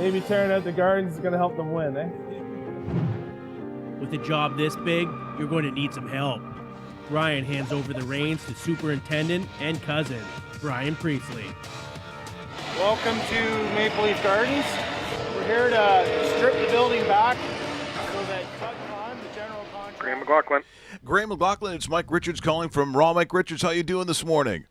maybe tearing out the gardens is going to help them win, eh? With a job this big, you're going to need some help. Ryan hands over the reins to superintendent and cousin, Brian Priestley. Welcome to Maple Leaf Gardens. We're here to strip the building back so that Con, the general contractor... Graham MacLachlan. Graham MacLachlan, it's Mike Richards calling from Raw. Mike Richards, how you doing this morning?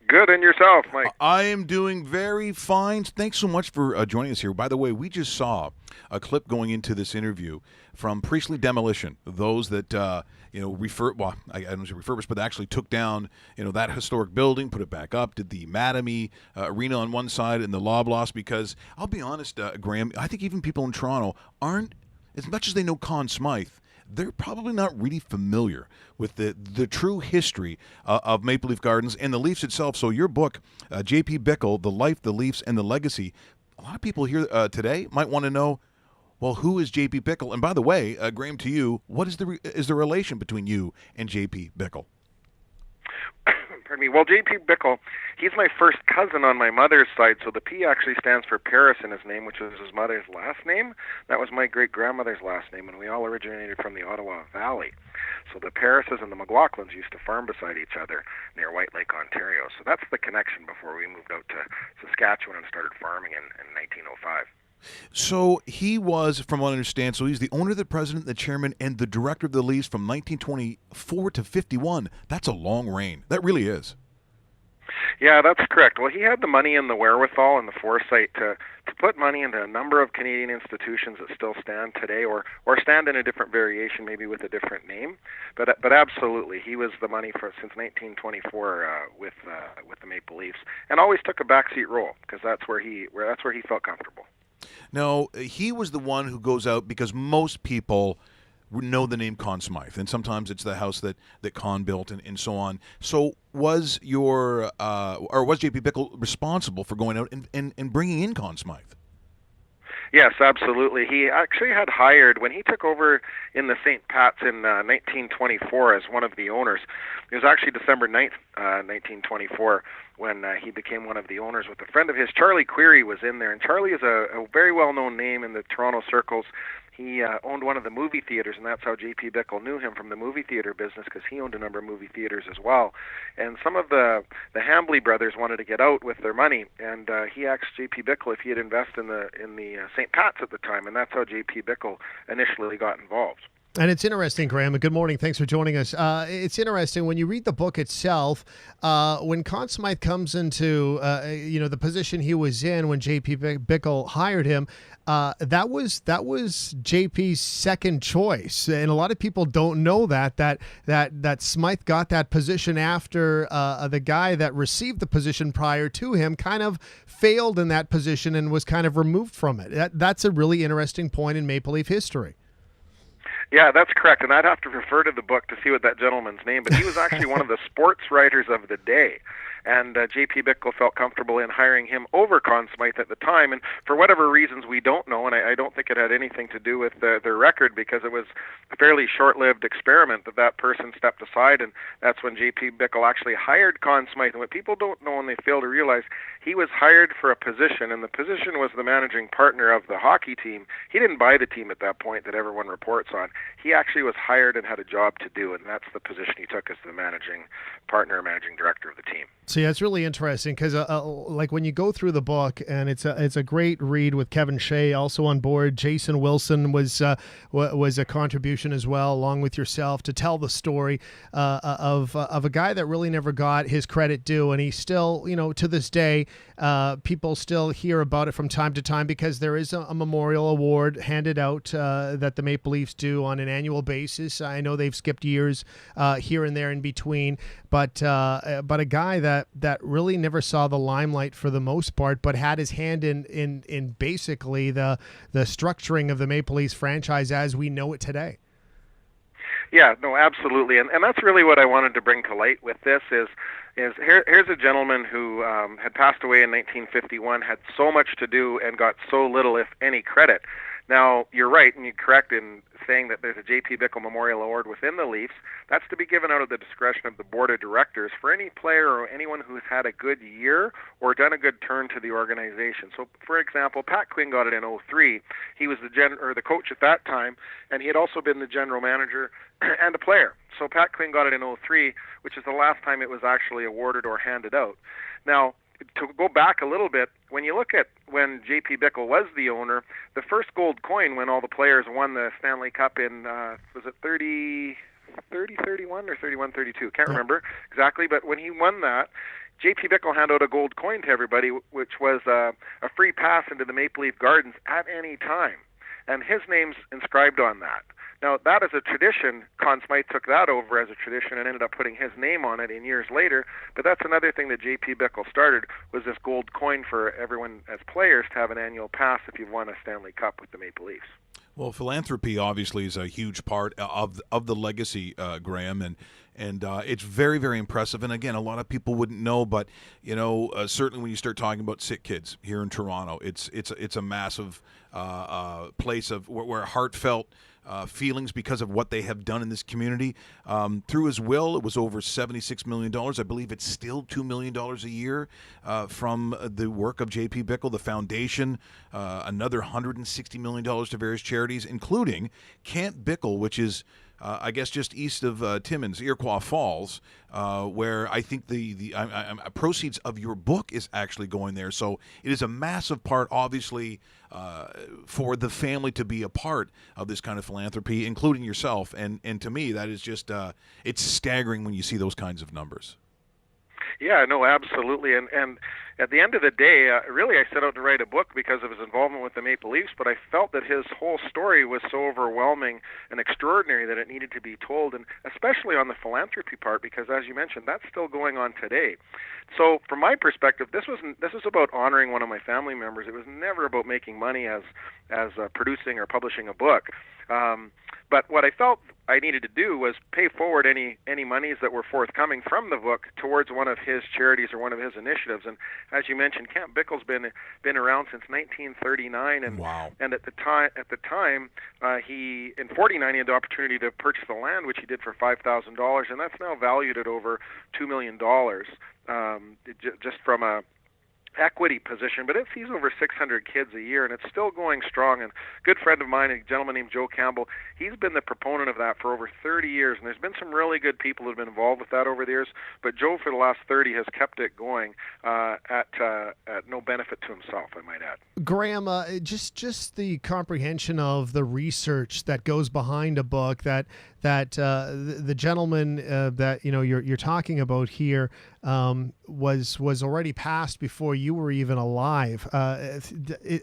Good, and yourself, Mike? I am doing very fine. Thanks so much for joining us here. By the way, we just saw a clip going into this interview from Priestley Demolition, those that I don't say refurbished, but they actually took down that historic building, put it back up, did the Mattamy Arena on one side and the Loblaws. Because I'll be honest, Graham, I think even people in Toronto aren't, as much as they know Con Smythe, they're probably not really familiar with the true history of Maple Leaf Gardens and the Leafs itself. So your book, JP Bickle, The Life, the Leafs, and the Legacy, a lot of people here today might want to know, well, who is JP Bickle? And by the way, Graham, to you, what is the relation between you and JP Bickle? Pardon me. Well, JP Bickle, he's my first cousin on my mother's side, so the P actually stands for Paris in his name, which is his mother's last name. That was my great-grandmother's last name, and we all originated from the Ottawa Valley. So the Parises and the MacLachlans used to farm beside each other near White Lake, Ontario. So that's the connection before we moved out to Saskatchewan and started farming in 1905. So he was, from what I understand, so he's the owner, the president, the chairman, and the director of the Leafs from 1924 to 51. That's a long reign. That really is. Yeah, that's correct. Well, he had the money and the wherewithal and the foresight to put money into a number of Canadian institutions that still stand today, or stand in a different variation, maybe with a different name. But absolutely, he was the money since 1924 with the Maple Leafs, and always took a backseat role because that's where he felt comfortable. Now, he was the one who goes out because most people know the name Con Smythe, and sometimes it's the house that Con built and so on. So was was JP Bickle responsible for going out and bringing in Con Smythe? Yes, absolutely. He actually had hired, when he took over in the St. Pat's in 1924 as one of the owners, it was actually December 9th, 1924, when he became one of the owners with a friend of his. Charlie Query was in there, and Charlie is a very well-known name in the Toronto circles. He owned one of the movie theaters, and that's how JP Bickle knew him, from the movie theater business, because he owned a number of movie theaters as well. And some of the Hambly brothers wanted to get out with their money, and he asked JP Bickle if he had invested in the St. Pat's at the time, and that's how JP Bickle initially got involved. And it's interesting, Graham, and good morning. Thanks for joining us. It's interesting when you read the book itself, when Con Smythe comes into the position he was in when JP Bickle hired him, that was JP's second choice, and a lot of people don't know that Smythe got that position after the guy that received the position prior to him kind of failed in that position and was kind of removed from it. That's a really interesting point in Maple Leaf history. Yeah, that's correct, and I'd have to refer to the book to see what that gentleman's name, but he was actually one of the sports writers of the day, and JP Bickle felt comfortable in hiring him over Con Smythe at the time, and for whatever reasons we don't know, and I don't think it had anything to do with their record, because it was a fairly short-lived experiment that person stepped aside, and that's when JP Bickle actually hired Con Smythe. And what people don't know and they fail to realize, he was hired for a position, and the position was the managing partner of the hockey team. He didn't buy the team at that point that everyone reports on. He actually was hired and had a job to do, and that's the position he took as the managing partner, managing director of the team. So yeah, it's really interesting because like when you go through the book, and it's a great read with Kevin Shea also on board. Jason Wilson was a contribution as well, along with yourself, to tell the story of a guy that really never got his credit due, and he still, to this day, people still hear about it from time to time because there is a memorial award handed out that the Maple Leafs do on an annual basis. I know they've skipped years here and there in between, but a guy that really never saw the limelight for the most part, but had his hand in basically the structuring of the Maple Leafs franchise as we know it today. Yeah, no, absolutely, and that's really what I wanted to bring to light with this is here's a gentleman who had passed away in 1951, had so much to do and got so little, if any, credit. Now, you're right, and you're correct in saying that there's a JP Bickle Memorial Award within the Leafs. That's to be given out of the discretion of the board of directors for any player or anyone who's had a good year or done a good turn to the organization. So, for example, Pat Quinn got it in 2003. He was the coach at that time, and he had also been the general manager and a player. So Pat Quinn got it in 2003, which is the last time it was actually awarded or handed out. Now, to go back a little bit, when you look at when JP Bickle was the owner, the first gold coin when all the players won the Stanley Cup in, was it 31 or 31-32? Can't remember exactly, but when he won that, JP Bickle handed out a gold coin to everybody, which was a free pass into the Maple Leaf Gardens at any time. And his name's inscribed on that. Now, that is a tradition. Con Smythe took that over as a tradition and ended up putting his name on it in years later. But that's another thing that JP Bickle started, was this gold coin for everyone as players to have an annual pass if you've won a Stanley Cup with the Maple Leafs. Well, philanthropy obviously is a huge part of the legacy, Graham, and it's very, very impressive. And again, a lot of people wouldn't know, but certainly when you start talking about sick kids here in Toronto, it's a massive place of where heartfelt feelings because of what they have done in this community. Through his will, it was over $76 million. I believe it's still $2 million a year from the work of JP Bickle, the foundation, another $160 million to various charities, including Camp Bickle, which is I guess just east of Timmins, Iroquois Falls, where I think the proceeds of your book is actually going there. So it is a massive part, obviously, for the family to be a part of this kind of philanthropy, including yourself. And to me, that is just it's staggering when you see those kinds of numbers. Yeah, no, absolutely. And at the end of the day, really I set out to write a book because of his involvement with the Maple Leafs, but I felt that his whole story was so overwhelming and extraordinary that it needed to be told, and especially on the philanthropy part, because as you mentioned, that's still going on today. So from my perspective, this was about honoring one of my family members. It was never about making money as producing or publishing a book. But what I felt I needed to do was pay forward any monies that were forthcoming from the book towards one of his charities or one of his initiatives. And as you mentioned, Camp Bickle's been around since 1939, and wow. And at the time, he in 49 he had the opportunity to purchase the land, which he did for $5,000, and that's now valued at over $2 million, just from a equity position, but it feeds over 600 kids a year, and it's still going strong. And a good friend of mine, a gentleman named Joe Campbell, he's been the proponent of that for over 30 years, and there's been some really good people who have been involved with that over the years, but Joe for the last 30 has kept it going at no benefit to himself, I might add. Graham, just the comprehension of the research that goes behind a book that the gentleman that you're talking about here was already passed before you were even alive.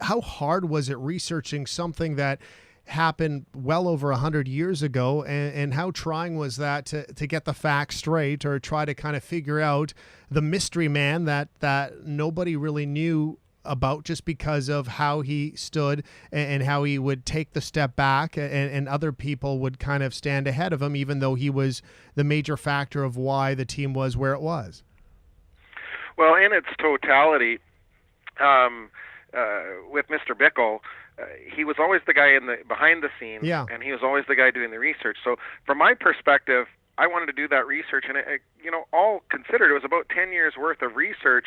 How hard was it researching something that happened well over 100 years ago, and how trying was that to get the facts straight, or try to kind of figure out the mystery man that nobody really knew about, just because of how he stood and how he would take the step back, and other people would kind of stand ahead of him, even though he was the major factor of why the team was where it was? Well, in its totality, with Mr. Bickle, he was always the guy behind the scenes, and he was always the guy doing the research. So from my perspective, I wanted to do that research, and all considered, it was about 10 years worth of research,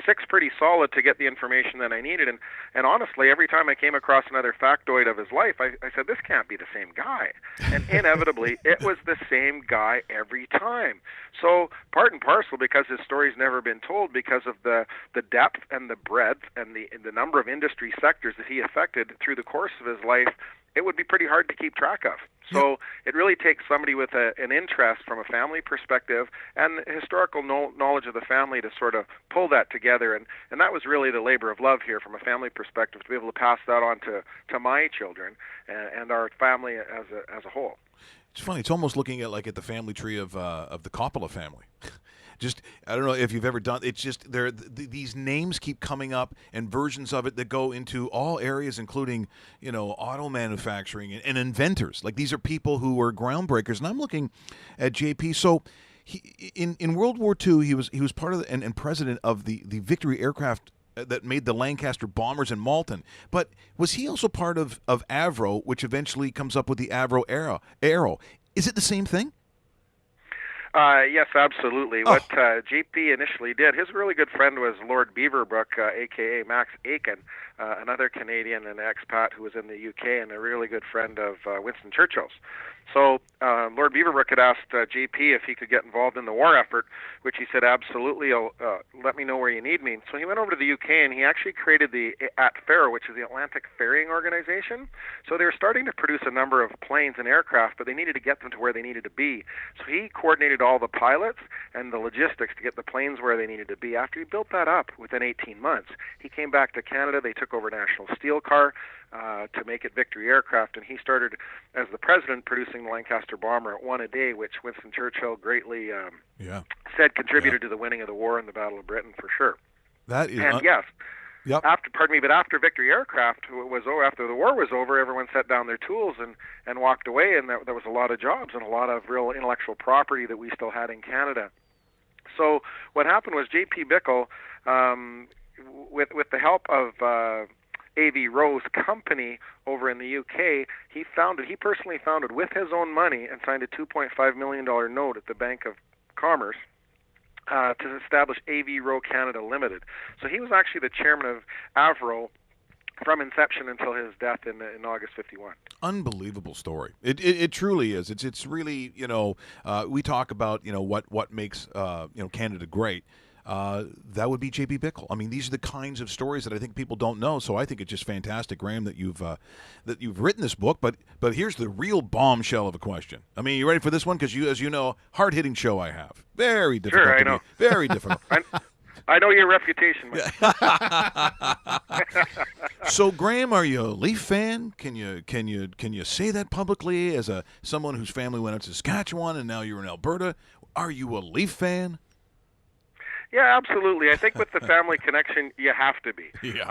6 pretty solid to get the information that I needed. And honestly, every time I came across another factoid of his life, I said, this can't be the same guy. And inevitably, it was the same guy every time. So part and parcel, because his story's never been told, because of the depth and the breadth and the number of industry sectors that he affected through the course of his life, it would be pretty hard to keep track of. So it really takes somebody with an interest from a family perspective and historical knowledge of the family to sort of pull that together. And that was really the labor of love here from a family perspective, to be able to pass that on to my children and our family as a whole. It's funny. It's almost looking at the family tree of the Coppola family. Just, I don't know if you've ever done. It's just these names keep coming up, and versions of it that go into all areas, including auto manufacturing and inventors. Like, these are people who were groundbreakers. And I'm looking at JP. So in World War II, he was part of and president of the Victory Aircraft that made the Lancaster Bombers in Malton. But was he also part of Avro, which eventually comes up with the Avro Arrow? Is it the same thing? Yes, absolutely. What JP initially did, his really good friend was Lord Beaverbrook, a.k.a. Max Aiken, another Canadian and expat who was in the UK and a really good friend of Winston Churchill's. So Lord Beaverbrook had asked JP if he could get involved in the war effort, which he said, absolutely, let me know where you need me. So he went over to the UK and he actually created the ATFAR, which is the Atlantic Ferrying Organization. So they were starting to produce a number of planes and aircraft, but they needed to get them to where they needed to be. So he coordinated all the pilots and the logistics to get the planes where they needed to be. After he built that up within 18 months, he came back to Canada. They took over National Steel Car to make it Victory Aircraft, and he started as the president producing the Lancaster Bomber at one a day, which Winston Churchill greatly said contributed to the winning of the war and the Battle of Britain for sure. That is yes. Yep. After Victory Aircraft was over, after the war was over, everyone set down their tools and walked away, and there was a lot of jobs and a lot of real intellectual property that we still had in Canada. So what happened was JP Bickle, with the help of A.V. Rowe's company over in the UK, he personally founded with his own money and signed a $2.5 million note at the Bank of Commerce to establish A.V. Rowe Canada Limited. So he was actually the chairman of Avro from inception until his death in August 51. Unbelievable story. It truly is. It's really, we talk about, what makes, Canada great. That would be JP Bickle. I mean, these are the kinds of stories that I think people don't know. So I think it's just fantastic, Graham, that you've written this book. But here's the real bombshell of a question. I mean, you ready for this one? Because as you know, hard-hitting show I have. Very difficult. Sure, I know. Very difficult. I know your reputation. So, Graham, are you a Leaf fan? Can you say that publicly as someone whose family went out to Saskatchewan and now you're in Alberta? Are you a Leaf fan? Yeah, absolutely. I think with the family connection, you have to be. Yeah.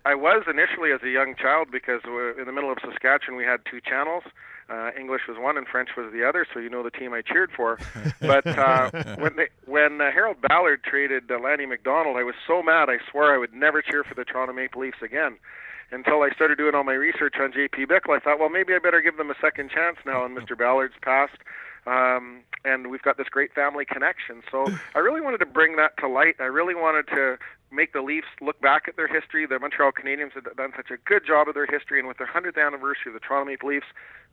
I was initially as a young child because in the middle of Saskatchewan we had two channels. English was one and French was the other, so you know the team I cheered for. But when Harold Ballard traded Lanny McDonald, I was so mad I swore I would never cheer for the Toronto Maple Leafs again. Until I started doing all my research on JP Bickle, I thought, well, maybe I better give them a second chance now, and Mr. Ballard's passed. And we've got this great family connection. So I really wanted to bring that to light. I really wanted to make the Leafs look back at their history. The Montreal Canadiens had done such a good job of their history, and with their 100th anniversary of the Toronto Maple Leafs,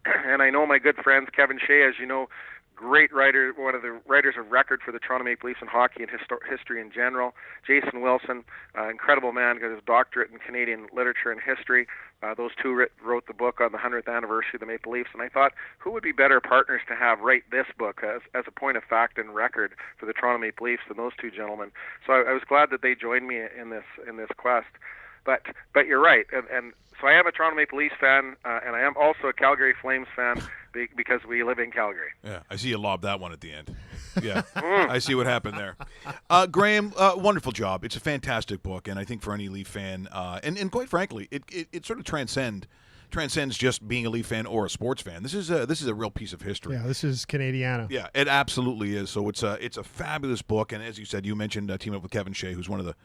and I know my good friends, Kevin Shea, as you know, great writer, one of the writers of record for the Toronto Maple Leafs and hockey and history in general. Jason Wilson, incredible man, got his doctorate in Canadian literature and history. Those two wrote the book on the 100th anniversary of the Maple Leafs, and I thought, who would be better partners to have write this book as a point of fact and record for the Toronto Maple Leafs than those two gentlemen? So I was glad that they joined me in this quest. But you're right, and so I am a Toronto Maple Leafs fan, and I am also a Calgary Flames fan because we live in Calgary. Yeah, I see you lob that one at the end. Yeah, I see what happened there. Graham, wonderful job. It's a fantastic book, and I think for any Leaf fan, and quite frankly, it sort of transcends just being a Leaf fan or a sports fan. This is a real piece of history. Yeah, this is Canadiana. Yeah, it absolutely is. So it's a fabulous book, and as you said, you mentioned teaming up with Kevin Shea, who's one of the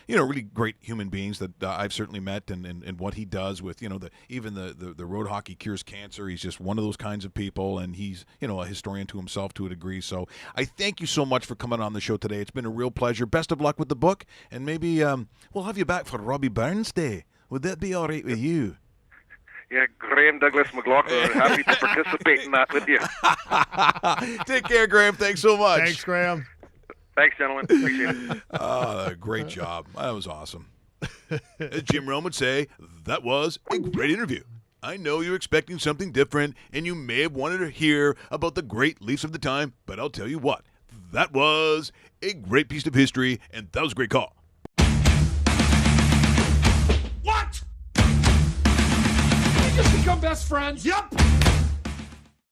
really great human beings that I've certainly met, and what he does with even the road hockey cures cancer. He's just one of those kinds of people, and he's a historian to himself to a degree. So I thank you so much for coming on the show today. It's been a real pleasure. Best of luck with the book, and maybe we'll have you back for Robbie Burns Day. Would that be all right with you? Yeah, Graham Douglas MacLachlan, happy to participate in that with you. Take care, Graham. Thanks so much. Thanks, Graham. Thanks, gentlemen. Appreciate it. Great job. That was awesome. As Jim Rome would say, that was a great interview. I know you're expecting something different, and you may have wanted to hear about the great Leafs of the time, but I'll tell you what, that was a great piece of history, and that was a great call. What? We just become best friends? Yep.